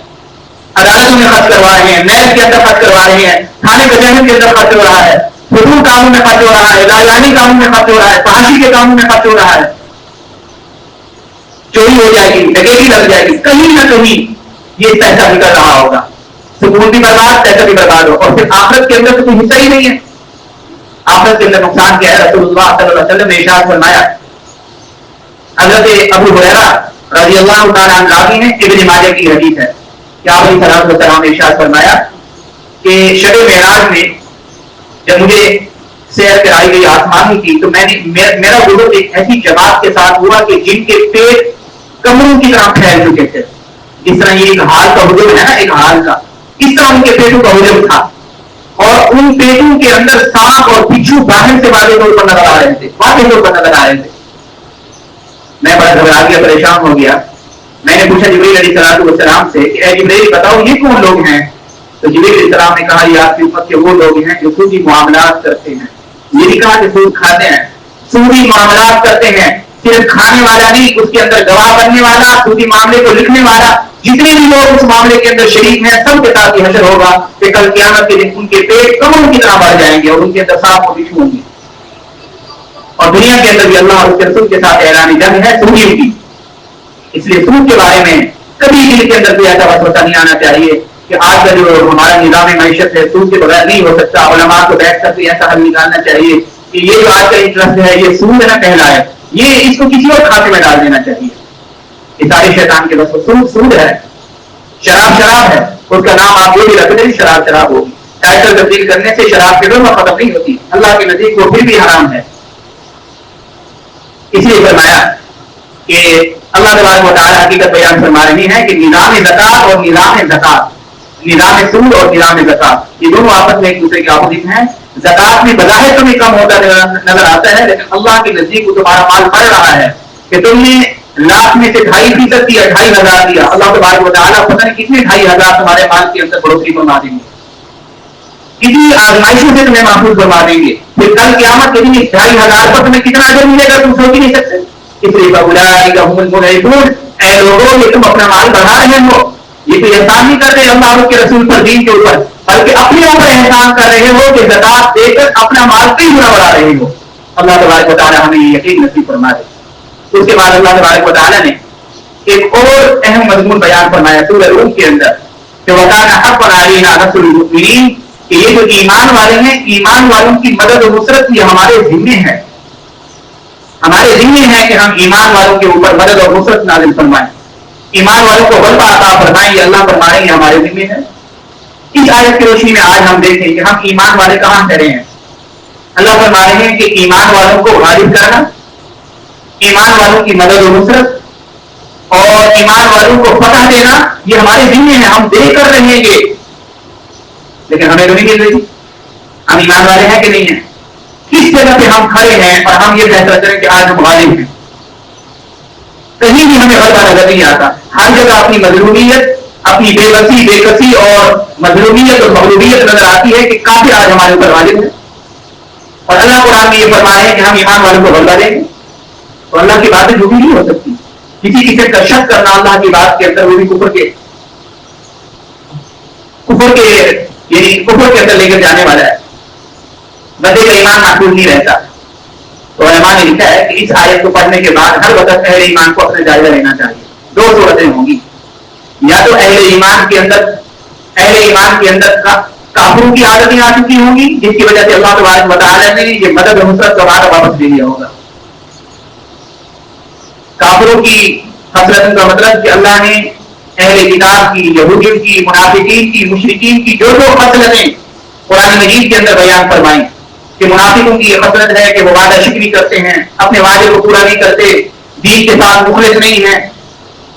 عدالتوں میں خرچ کروا رہے ہیں، نیب کے اندر خرچ کروا رہے ہیں، تھانے کچہری کے اندر خرچ ہو رہا ہے، حدود قانون میں خرچ ہو رہا ہے، لاجانی قانون میں خرچ ہو رہا ہے، فحاشی کے قانون میں خرچ ہو رہا ہے. چوری ہو جائے گی، ڈکیتی لگ جائے گی، کہیں نہ کہیں یہ پیسہ نکل رہا ہوگا. سکون بھی برباد، پیسہ بھی برباد ہو. اور پھر آخرت کے اندر تو کوئی حصہ ہی نہیں ہے. آخرت کے اندر نقصان کیا ہے؟ رسول اللہ صلی اللہ علیہ وسلم نے ارشاد فرمایا، حضرت ابو ہریرہ رضی اللہ تعالیٰ عنہ راوی ہیں، ابن ماجہ کی حدیث ہے کہ آپ علیہ السلام نے ارشاد فرمایا کہ شب معراج میں جب مجھے سیر کرائی گئی آسمانی کی تو میرا غرور ایک ایسی جماعت کے ساتھ ہوا کہ جن کے پیٹ کمروں کی طرح پھیل چکے تھے. جس طرح یہ ایک ہال کا ہجوم ہے نا، ایک ہال کا، اس طرح ان کے پیٹوں کا ہجوم تھا. اور ان پیٹوں کے اندر سانپ اور بچھو باہر سے واضح طور پر نظر آ رہے تھے. میں بڑا گھبرا گیا، پریشان ہو گیا. میں نے پوچھا جبریل علیہ السلام سے کہ اے جبریل بتاؤ یہ کون لوگ ہیں؟ تو جبریل علیہ السلام نے کہا یہ آپ کی امت کے وہ لوگ ہیں جو سودی معاملات کرتے ہیں. یہ نہیں کہا کہ سود کھاتے ہیں، سودی معاملات کرتے ہیں. صرف کھانے والا نہیں، اس کے اندر گواہ بننے والا، سودی معاملے کو لکھنے والا، جتنے بھی لوگ اس معاملے کے اندر شریک ہیں سب کے ساتھ یہ حشر ہوگا کہ کل قیامت کے دن ان کے پیٹ کمروں کی طرح بڑھ جائیں گے اور ان کے اندر سانپ اور بچھو ہوں گے. اور دنیا کے اندر بھی اللہ اور اس کے رسول کے ساتھ اعلان جنگ ہے سودیوں کی. اس لیے سود کے بارے میں کبھی دل کے اندر کوئی ایسا وسوسہ نہیں آنا چاہیے کہ آج کا جو ہمارا نظام معیشت ہے سود کے بغیر نہیں ہو سکتا. علماء کو بیٹھ کر ایسا حل نکالنا چاہیے کہ یہ جو آج کا انٹرسٹ ہے یہ سود نہ کہلائے، یہ اس کو کسی اور کھاتے میں ڈال دینا چاہیے. یہ سارے شیطان کے بس سود ہے. شراب ہے، اس کا نام آپ یہ بھی رکھ دیں، شراب ہوگی. ٹائٹل تبدیل کرنے سے شراب کے دور میں ختم نہیں ہوتی، اللہ کے نزدیک وہ پھر بھی حرام ہے. اس لیے فرمایا کہ اللہ تبارک و تعالیٰ حقیقت بیان فرما رہی ہے کہ نظام زکات اور نظام زکات، نظام سود اور نظام زکات، یہ دونوں آپس میں ایک دوسرے کے اپوزٹ ہیں. زکات میں بظاہر تمہیں کم ہوتا نظر آتا ہے، لیکن اللہ کے نزدیک وہ تمہارا مال بڑھ رہا ہے کہ تم نے لاکھ میں سے 2.5% دیا، 2,500 دیا. اللہ تبارک و تعالیٰ پتہ نہیں کتنے 2,500 تمہارے مال کے اندر بڑھوتری فرما دیں گے، کتنی آزمائشوں سے تمہیں محفوظ فرما دیں گے. پھر کل قیامت کے دن 2,500 پر تمہیں کتنا اجر ملے گا تم سوچ نہیں سکتے. اس لیے اے لوگوں یہ تم اپنا مال بڑھا رہے ہو، یہ تو احسان نہیں کر رہے اللہ کے رسول پر، دین کے اوپر، بلکہ اپنے اوپر احسان کر رہے ہو کہ زکات دے کر اپنا مال کئی گنا بڑھا رہے ہو. اللہ تبارک و تعالیٰ ہمیں یہ یقین نصیب فرما دے. اس کے بعد اللہ تبارک و تعالیٰ نے ایک اور اہم مضمون بیان فرمایا سورہ روم کے اندر کہ وَكَانَ حَقًّا عَلَيْنَا نَصْرُ الْمُؤْمِنِينَ، کہ یہ جو ایمان والے ہیں، ایمان والوں کی مدد و نصرت یہ ہمارے ذمے ہے. ہمارے ذمے ہے کہ ہم ایمان والوں کے اوپر مدد اور نصرت نازل فرمائیں، ایمان والوں کو غلبہ عطا فرمائیں. یہ اللہ فرما رہے ہیں یہ ہمارے ذمے ہے. اس آیت کی روشنی میں آج ہم دیکھیں کہ ہم ایمان والے کہاں ٹھہرے ہیں. اللہ فرما رہے ہیں کہ ایمان والوں کو غالب کرنا، ایمان والوں کی مدد و نصرت اور ایمان والوں کو فتح دینا یہ ہمارے ذمے ہے. ہم دے کر رہیں گے لیکن ہمیں تو نہیں مل رہی. ہم ایمان والے ہیں کہ نہیں ہیں؟ کس جگہ پہ ہم کھڑے ہیں اور ہم یہ فیصلہ کریں کہ آج ہم غالب ہیں؟ کہیں بھی ہمیں غلبہ نظر نہیں آتا. ہر جگہ اپنی مظلومیت، اپنی بے کسی اور مظلومیت اور مغلوبیت نظر آتی ہے کہ کافر آج ہمارے اوپر غالب ہے. اور اللہ قرآن میں یہ فرما رہے ہیں کہ ہم ایمان والوں کو غلبہ دیں گے. اور اللہ کی باتیں جھوٹی نہیں ہو سکتی. کسی قسم کا شک کرنا اللہ کی بات کے اندر وہ بھی کفر کے یعنی کفر کے اندر لے کر جانے والا ہے، بندے کا ایمان محفوظ نہیں رہتا. تو علماء نے لکھا ہے کہ اس آیت کو پڑھنے کے بعد ہر وقت اہل ایمان کو اپنا جائزہ لینا چاہیے. دو صورتیں ہوں گی، یا تو اہل ایمان کے اندر کافروں کی عادتیں آ چکی ہوں گی جس کی وجہ سے اللہ تبارک و تعالیٰ نے یہ مدد نصرت کا وعدہ واپس لے لیا ہوگا. کافروں کی حسرت کا مطلب کہ اللہ نے اہل کتاب کی، یہودیوں کی، منافقین کی، مشرکین کی جو خصلتیں قرآن مجید کے اندر بیان فرمائیں کہ منافقوں کی یہ خصلت ہے کہ وہ وعدہ شکنی کرتے ہیں، اپنے وعدے کو پورا نہیں کرتے، دین کے ساتھ مخلص نہیں ہیں،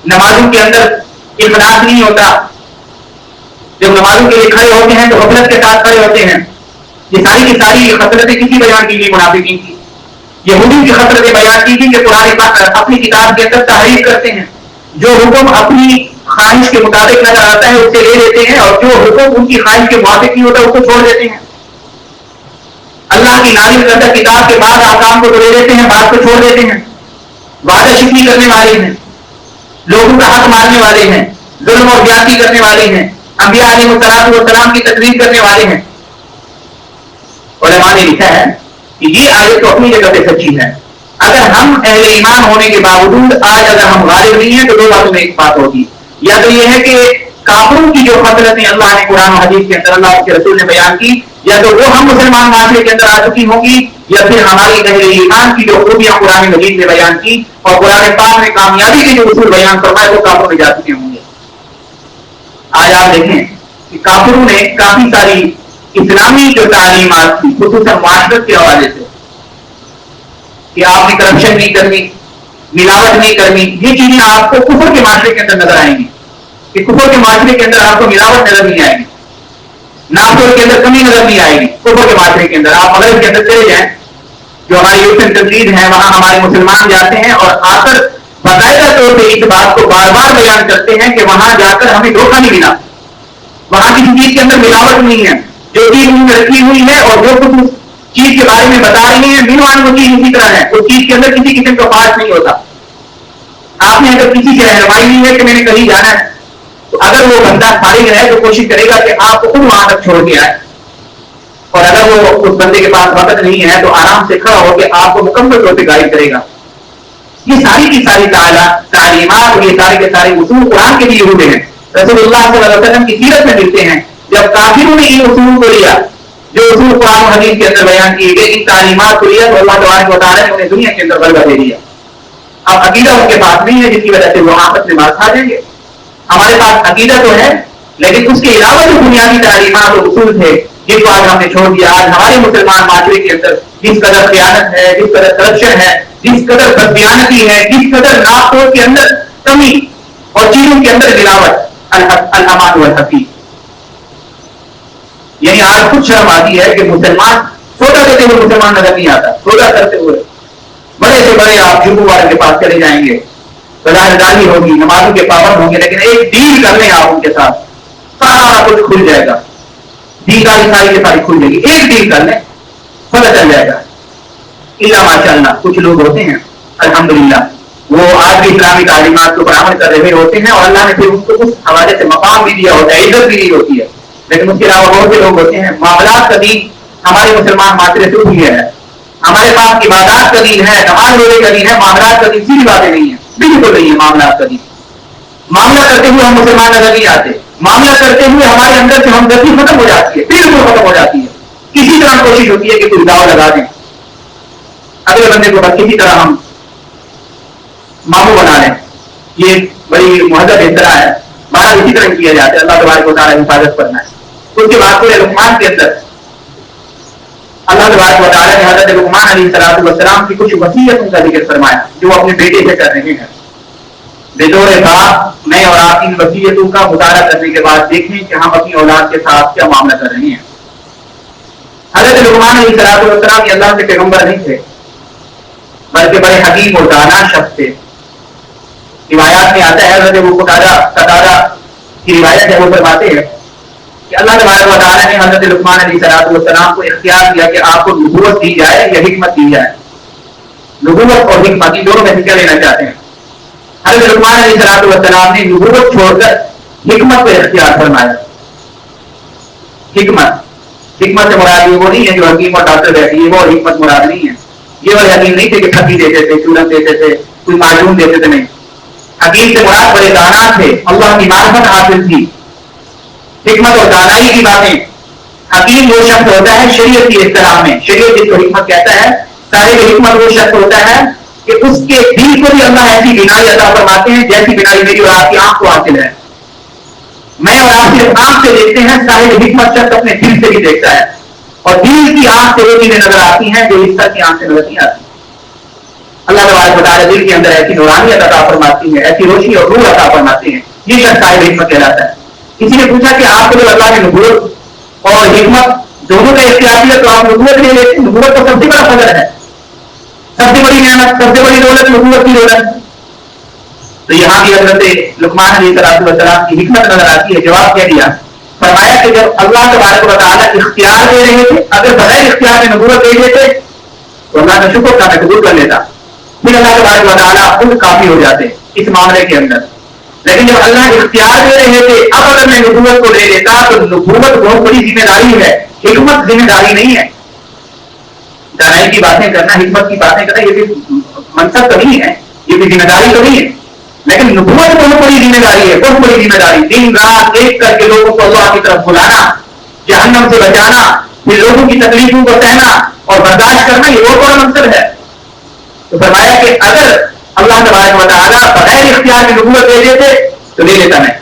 نمازوں کے اندر اخلاص نہیں ہوتا، جب نمازوں کے لیے کھڑے ہوتے ہیں تو غفلت کے ساتھ کھڑے ہوتے ہیں. یہ ساری کی ساری خصلتیں کسی بیان کی گئی منافقین کی. یہودیوں کی خصلتیں بیان کی گئی کہ قرآن اپنی کتاب کے اندر تحریف کرتے ہیں، جو حکم اپنی خواہش کے مطابق نظر آتا ہے اسے لے لیتے ہیں، اور جو حکم ان کی خواہش کے موافق نہیں ہوتا اس کو چھوڑ دیتے ہیں. اللہ کی نازل کردہ کتاب کے بعد احکام کو تو لے لیتے ہیں، بعد کو چھوڑ دیتے ہیں. وعدہ شکنی کرنے والے ہیں، لوگوں کا حق مارنے والے ہیں، ظلم اور زیادتی کرنے والے ہیں، انبیاء علیہ السلام کی تکذیب کرنے والے ہیں. علماء نے لکھا ہے کہ یہ آیت تو اپنی جگہ پہ سچی ہے. اگر ہم اہل ایمان ہونے کے باوجود آج اگر ہم غالب نہیں ہیں تو دو باتوں میں ایک بات ہوگی، یا تو یہ ہے کہ کافروں کی جو خصلتیں اللہ نے قرآن و حدیث کے اندر اللہ کے رسول نے بیان کی، یا تو وہ ہم مسلمان معاشرے کے اندر آ چکی ہوں گی، یا پھر ہماری اہل ایمان کی جو خوبیاں قرآن مجید نے بیان کی اور قرآن پاک نے کامیابی کے جو اصول بیان فرمائے وہ کافروں میں جا چکے ہوں گے. آج آپ دیکھیں کہ کافروں نے کافی ساری اسلامی جو تعلیمات تھی خصوصاً معاشرت کے حوالے سے کہ آپ نے کرپشن نہیں کرنی، ملاوٹ نہیں کرنی، یہ چیزیں آپ کو کفر کے معاشرے کے اندر نظر آئیں گی کہ کفر کے معاشرے کے اندر آپ کو ملاوٹ نظر نہیں آئے گی، ناپتول کے اندر کمی نظر نہیں آئے گی. کفر کے معاشرے کے اندر آپ مغرب کے اندر چلے جائیں، جو ہماری یورپین کنٹریز ہیں وہاں ہمارے مسلمان جاتے ہیں اور آ کر باقاعدہ طور پہ اس بات کو بار بار بیان کرتے ہیں کہ وہاں جا کر ہمیں دھوکہ نہیں ملا، وہاں کسی چیز کے اندر ملاوٹ نہیں ہے، جو چیز ان میں رکھی ہوئی ہے اور جو کچھ چیز کے بارے میں بتا رہی ہیں مینوان وہ چیز اسی طرح ہے، اس چیز کے اندر کسی قسم کا فالٹ نہیں ہوتا. آپ نے اگر کسی سے رہنمائی نہیں ہے کہ میں نے کہیں جانا ہے تو اگر وہ بندہ فارغ ہے تو کوشش کرے گا کہ آپ کو خود وہاں تک چھوڑ کے آئے، اور اگر وہ اس بندے کے پاس وقت نہیں ہے تو آرام سے کھڑا ہو کے آپ کو مکمل طور پہ گائیڈ کرے گا. یہ ساری کی ساری تعلیمات اور یہ سارے کے سارے اصول قرآن کے لیے ہوئے ہیں، رسول اللہ صلی اللہ علیہ وسلم کی سیرت میں ملتے ہیں. جب کافروں نے ان اصول کو لیا جو اصول قرآن و حدیث کے اندر بیان کیے گئے، ان تعلیمات کو لیا تو اللہ تبارک و تعالیٰ نے انہیں دنیا کے اندر غلبہ دے دیا. اب عقیدہ ان کے پاس نہیں ہے جس کی وجہ سے وہ آپس میں مار کھا جائیں گے. ہمارے پاس عقیدہ تو ہے لیکن اس کے علاوہ جو بنیادی تعلیمات اور اصول تھے جن کو آج ہم نے چھوڑ دیا. آج ہمارے مسلمان معاشرے کے اندر جس قدر خیانت ہے، جس قدر کرپشن ہے، جس قدر بددیانتی ہے، جس قدر ناپتول کے اندر کمی اور چیزوں کے اندر ملاوٹ، الامان والحقیق. یعنی آج خود شرم آتی ہے کہ مسلمان سودا دیتے ہوئے مسلمان نظر نہیں آتا. سودا کرتے ہوئے بڑے سے بڑے آپ جمعہ والے کے پاس چلے جائیں گے، رضاکاری ہوگی، نمازوں کے پابند ہوں گے، لیکن ایک ڈیل کر لیں آپ ان کے ساتھ سارا کچھ کھل جائے گا. دینداری ساری کے ساری کھل جائے گی، ایک ڈیل کر لیں پتہ چل جائے گا. اللہ ماشاء اللہ کچھ لوگ ہوتے ہیں الحمدللہ وہ آج بھی اسلامی تعلیمات کو برآمد کر رہے ہوتے ہیں اور اللہ نے پھر ان کو اس حوالے سے مقام بھی دیا ہوتا ہے، عزت بھی دی ہوتی ہے. لیکن اس کے علاوہ بہت سے لوگ ہوتے ہیں معاملات کا دین ہمارے مسلمان معاشرے سے ہوئی ہے. ہمارے پاس عبادات کا دین ہے، نماز روزے کا دین ہے، معاملات کا دین سیدھی باتیں نہیں ہے، بالکل نہیں ہے معاملات کا دین. معاملہ کرتے ہوئے ہم مسلمان نظر نہیں آتے، معاملہ کرتے ہوئے ہمارے اندر سے ہمدردی ختم ہو جاتی ہے، بالکل ختم ہو جاتی ہے. کسی طرح کوشش ہوتی ہے کہ کوئی داؤ لگا دیں، اگلے بندے کو بس کسی طرح ہم ماموں بنا لیں. یہ بڑی مہذب اطلاع ہے، ہمارا اسی طرح کیا جاتا ہے. اللہ تبارک و تعالیٰ حفاظت کرنا ہے. اس کے بعد سورہ لقمان کے اندر اللہ تبارک و تعالیٰ نے حضرت لقمان علیہ السلام کی کچھ وصیتوں کا ذکر فرمایا جو وہ اپنے بیٹے سے کر رہے ہیں. بطور باپ میں اور آپ ان وصیتوں کا مطالعہ کرنے کے بعد دیکھیں کہ ہم اپنی اولاد کے ساتھ کیا معاملہ کر رہے ہیں. حضرت لقمان علیہ السلام یہ اللہ کے پیغمبر نہیں تھے بلکہ بڑے حکیم اور دانا شخص تھے. روایات میں آتا ہے حضرت ابو قتادہ کی روایت ہے، وہ فرماتے ہیں کہ اللہ تبارک و تعالیٰ نے حضرت لقمان علیہ السلام کو اختیار دیا کہ آپ کو نبوت دی جائے یا حکمت دی جائے. نبوت اور حکمت ان دونوں میں سے کیا لینا چاہتے ہیں؟ حضرت لقمان علیہ السلام نے نبوت چھوڑ کر حکمت کو اختیار فرمایا. حکمت سے مراد وہ نہیں ہے جو حکیم اور ڈاکٹر بیٹھی ہے، وہ حکمت مراد نہیں ہے. یہ وہ حکیم نہیں تھے کہ پھکی دیتے تھے، چورن دیتے تھے، کوئی معلوم دیتے تھے، نہیں. حکیم سے مراد بڑے دانا تھے، اللہ کی معرفت حاصل تھی، حکمت اور دانائی کی باتیں. حکیم وہ شخص ہوتا ہے شریعت کی اصطلاح میں، شریعت جس کو حکمت کہتا ہے، صاحب حکمت وہ شخص ہوتا ہے کہ اس کے دل کو بھی اللہ ایسی بینائی عطا فرماتے ہیں جیسی بینائی میری اور آپ کی آنکھ کو حاصل ہے. میں اور آپ صرف آنکھ سے دیکھتے ہیں، صاحب حکمت شخص اپنے دل سے بھی دیکھتا ہے، اور دل کی آنکھ سے وہ چیزیں نظر آتی ہیں جو اس کی آنکھ سے نظر نہیں آتی. اللہ تبارک و تعالی دل کے اندر ایسی نورانیت عطا فرماتی ہے، ایسی روشنی اور نور عطا فرماتے ہیں، یہ شخص صاحب حکمت کہلاتا ہے. کسی نے پوچھا کہ آپ کو جب اللہ نے نبوت اور حکمت دونوں کا اختیار کیا تو آپ نبوت لے لیتے؟ نبوت تو سب سے بڑا فضل ہے، سب سے بڑی نعمت، سب سے بڑی دولت نبوت کی دولت. تو یہاں بھی حضرت لقمان علیہ السلام کی حکمت نظر آتی ہے. جواب کیا دیا؟ فرمایا کہ جب اللہ تبارک و تعالیٰ اختیار دے رہے تھے، اگر بغیر اختیار میں نبوت دے دیتے تو اللہ کا شکر تھا، میں قبول کر لیتا، پھر اللہ تبارک و تعالیٰ خود کافی ہو جاتے اس معاملے کے اندر. لیکن جب اللہ اختیار دے رہے تھے، اب اگر میں نبوت کو لے لیتا تو نبوت بہت بڑی ذمہ داری ہے، حکمت ذمہ داری نہیں ہے. دانائی کی باتیں کرنا، حکمت کی باتیں کرنا یہ بھی منصب تو نہیں ہے، یہ بھی ذمہ داری تو نہیں ہے، لیکن نبوت بہت بڑی ذمہ داری ہے، بہت بڑی ذمہ داری. دن رات ایک کر کے لوگوں کو اللہ کی طرف بلانا، جہنم سے بچانا، پھر لوگوں کی تکلیفوں کو سہنا اور برداشت کرنا، یہ بہت بڑا منصب ہے. تو فرمایا کہ اگر اللہ تبارک و تعالیٰ بغیر اختیار کی نبوت دے دیتے تو لے لیتا میں،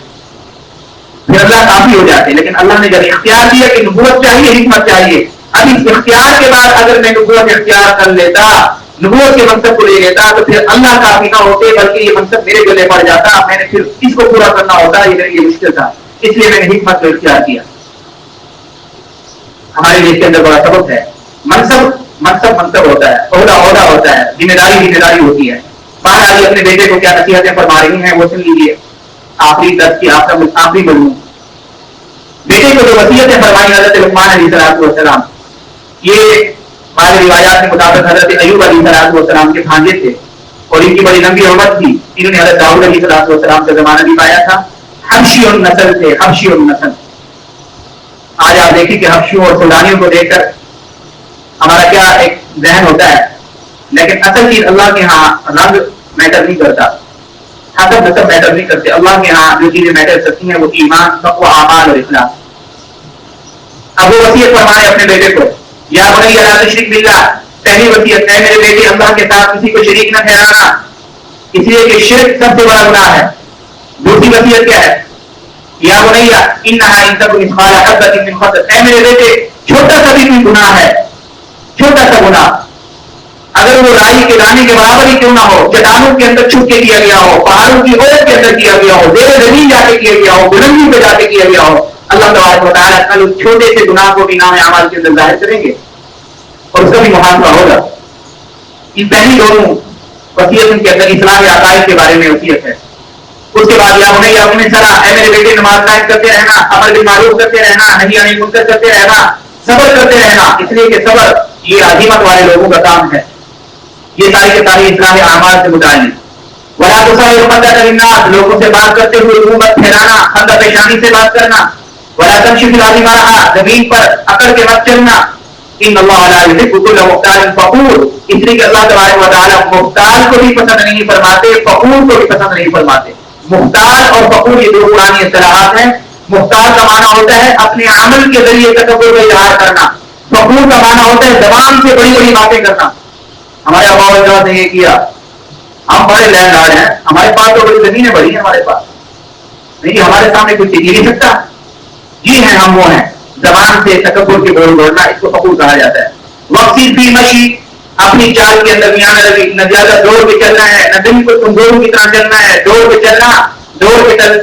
پھر اللہ کافی ہو جاتے. لیکن اللہ نے جب اختیار دیا کہ نبوت چاہیے، حکمت چاہیے، اب اس اختیار کے بعد اگر میں نبوت اختیار کر لیتا، نبوت کے منصب کو لے لیتا تو پھر اللہ کافی نہ ہوتے بلکہ یہ منصب میرے گلے پڑ جاتا، میں نے پھر اس کو پورا کرنا ہوتا، یہ میرے لیے مشکل تھا، اس لیے میں نے حکمت کو اختیار کیا. ہمارے لیے اس کے اندر بڑا سبب ہے. منصب ہوتا ہے، عہدہ ہوتا ہے، ذمہ داری ہوتی ہے. بہرحال اپنے بیٹے کو کیا نصیحتیں فرما رہی ہیں وہ سن لیجیے. آخری درس کی آخری مضمون، بیٹے کو جو وصیتیں فرمائی حضرت لقمان علیہ السلام، یہ بعض روایات کے مطابق حضرت ایوب علیہ السلام کے بھانجے تھے اور ان کی بڑی لمبی عمر تھی. انہوں نے حضرت داؤد علیہ السلام کا زمانہ بھی پایا تھا. حبشی النسل تھے، حبشی النسل. آج آپ دیکھیں کہ حبشیوں اور سودانیوں کو دیکھ کر ہمارا کیا ایک ذہن ہوتا ہے، لیکن اصل چیز اللہ کے ہاں رنگ میٹر نہیں کرتا، حسب نسب میٹر نہیں کرتے. اللہ کے ہاں جو چیزیں میٹر کرتی ہیں وہ ایمان، تقوی، اعمال اور اخلاص. اب وہ وصیت فرمائے اپنے بیٹے کو، یا بنی لا تشرک باللہ، پہلی وصیت ہے میرے بیٹے اللہ کے ساتھ کسی کو شریک نہ ٹھہرانا، اس لیے کہ شرک سب سے بڑا گناہ ہے. دوسری وصیت کیا ہے؟ یا بنی انہا ان تک مثقال حبۃ من خردل، اے میرے بیٹے چھوٹا سا بھی کوئی گناہ ہے، چھوٹا سا گناہ اگر وہ رائی کے دانے کے برابر ہی کیوں نہ ہو، چٹانوں کے اندر چھپ کے کیا گیا ہو، پہاڑوں کی اوٹ کے اندر کیا گیا ہو، زیر زمین جا کے کیا گیا ہو، بلندی پہ جا کے کیا گیا ہو، اللہ تبارک و تعالیٰ کل اس چھوٹے سے گناہ کو بھی نام اعمال کے اندر ظاہر کریں گے اور اس کا بھی محاسبہ ہوگا. ان پہلی دونوں وصیت کے اندر اصلاح عقائد کے بارے میں وصیت ہے. اس کے بعد یا انہیں سرا، اے میرے بیٹے نماز قائم کرتے رہنا، امر بالمعروف کرتے رہنا، نہی عن المنکر کرتے رہنا، صبر کرتے رہنا، اس لیے کہ صبر یہ عظیمت والے لوگوں کا کام ہے. یہ ساری کی ساری اصلاح اعمال سے متعلق. ولا تصاحب خدك للناس، لوگوں سے بات کرتے ہوئے منہ مت پھیرانا، خندہ پیشانی سے بات کرنا. ولا تمشي في الارض مرحا، زمین پر اکڑ کے مت چلنا. ان اللہ لا يحب كل مختال فخور، اس لیے کہ اللہ تبارک و تعالیٰ مختال کو بھی پسند نہیں فرماتے، فخور کو بھی پسند نہیں فرماتے. مختال اور فخور یہ دو قرآنی اصطلاحات ہیں. مختال کا معنی ہوتا ہے اپنے عمل کے ذریعے تکبر کا اظہار کرنا، فخور کا معنی ہوتا ہے زبان سے بڑی بڑی باتیں کرنا. ہمارے ابا اجداد نے یہ کیا، ہم بڑے لینڈ لارڈ ہیں، ہمارے پاس تو بڑی زمینیں بڑی ہیں، ہمارے پاس نہیں، ہمارے سامنے کچھ ٹک نہیں سکتا. جی ہیں ہم وہ ہیں. زبان سے تکبر کے بول بولنا، اس کو فخور کہا جاتا ہے. وقتی بھی مشی، اپنی چال کے اندر میاں نہ زیادہ دوڑ کے چلنا ہے، نہ دن کو کمزوروں کی طرح چلنا ہے. دوڑ کے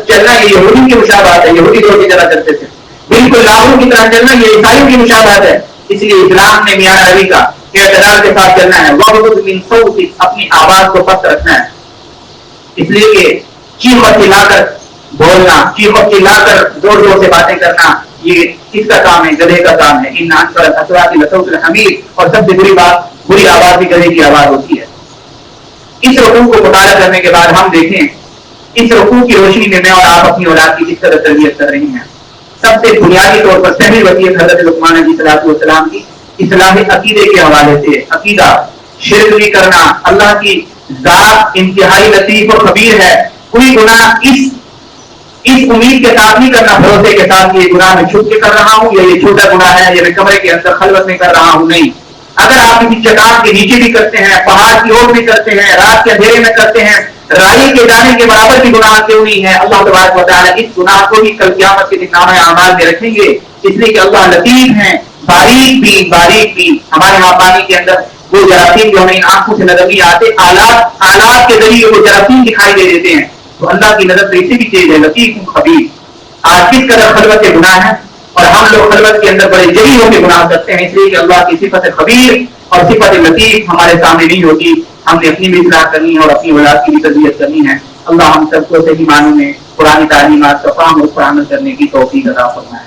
چلنا یہ یہودی کی مشابہت ہے، یہودی دوڑ کی طرح چلتے تھے. بالکل لاہور کی طرح چلنا یہ عیسائیوں کی مشابہت ہے. اس لیے اسلام نے میاں نبی کا اعتدال کے ساتھ چلنا ہے. وغضض من صوتک، اپنی آواز کو پست رکھنا ہے. اس لیے کہ چیخ اور چلا کر بولنا، چیخ اور چلا کر زور زور سے باتیں کرنا یہ کس کا کام ہے؟ گدھے کا کام ہے. ان انکر الاصوات لصوت الحمیر، اور سب سے بری آواز بھی گدھے کی آواز ہوتی ہے. اس رکوع کو مطالعہ کرنے کے بعد ہم دیکھیں اس رکوع کی روشنی میں میں اور آپ اپنی اولاد کی کس طرح تربیت کر رہی ہیں. سب سے بنیادی طور پر پہلی وصیت حضرت لقمان علیہ السلام کی اصلاح عقیدے کے حوالے سے، عقیدہ، شرک بھی کرنا، اللہ کی ذات انتہائی لطیف اور خبیر ہے، کوئی گناہ اس امید کے ساتھ نہیں کرنا، بھروسے کے ساتھ یہ گناہ میں چھپ کے کر رہا ہوں یا یہ چھوٹا گناہ ہے یا میں کمرے کے اندر خلوت میں کر رہا ہوں، نہیں. اگر آپ کسی چٹان کے نیچے بھی کرتے ہیں، پہاڑ کی اوٹ بھی کرتے ہیں، رات کے اندھیرے میں کرتے ہیں، رائی کے دانے کے برابر بھی گناہ کیوں نہیں ہے، اللہ تبارک و تعالیٰ اس گناہ کو بھی کل قیامت کے دن نامہ اعمال میں رکھیں گے، اس لیے کہ اللہ لطیف ہیں، باریک بھی. ہمارے یہاں پانی کے اندر وہ جراثیم جو ہمیں آنکھوں سے نظر نہیں آتے، آلات کے ذریعے وہ جراثیم دکھائی دے دیتے ہیں، تو اللہ کی نظر سے اسے بھی تیز ہے، لطیف خبیر. آج کس قدر خلوت کے گناہ ہیں اور ہم لوگ خلوت کے اندر بڑے جلی ہو کے گناہ کرتے ہیں، اس لیے کہ اللہ کی صفت خبیر اور صفت لطیف ہمارے سامنے نہیں ہوتی. ہم نے اپنی بھی اصلاح کرنی ہے اور اپنی اولاد کی بھی تربیت کرنی ہے. اللہ ہم سب کو صحیح معنوں میں قرآن تعلیمات کا فہم اور عمل کرنے کی توفیق عطا فرمائے.